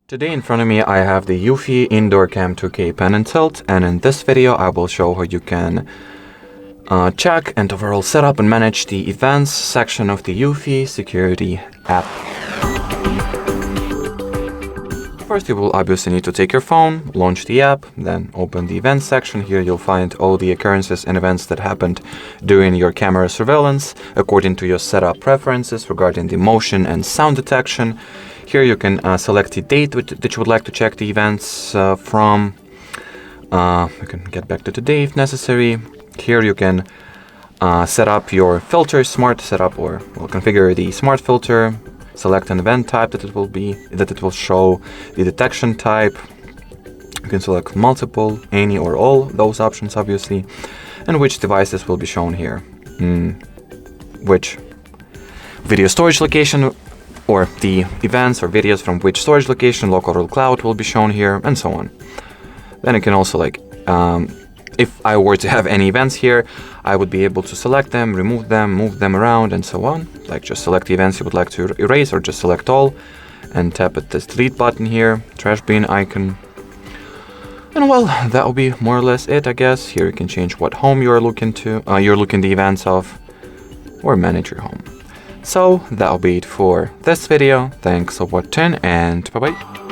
Today in front of me I have the EUFY Indoor Cam 2K pen and tilt, and in this video I will show how you can check and overall set up and manage the events section of the EUFY security app. First, you will obviously need to take your phone, launch the app, then open the events section. Here you'll find all the occurrences and events that happened during your camera surveillance according to your setup preferences regarding the motion and sound detection. Here you can select the date that you would like to check the events from. You can get back to today if necessary. Here you can set up your filter, smart setup, or configure the smart filter. Select an event type that it will show, the detection type. You can select multiple, any or all, those options obviously, and which devices will be shown here. Which video storage location, or the events or videos from which storage location, local or cloud, will be shown here, and so on. Then you can also if I were to have any events here, I would be able to select them, remove them, move them around, and so on. Just select the events you would like to erase, or just select all, and tap at this delete button here, trash bin icon. And well, that will be more or less it, I guess. Here you can change what home you're looking the events of, or manage your home. So that'll be it for this video. Thanks for watching, and bye bye.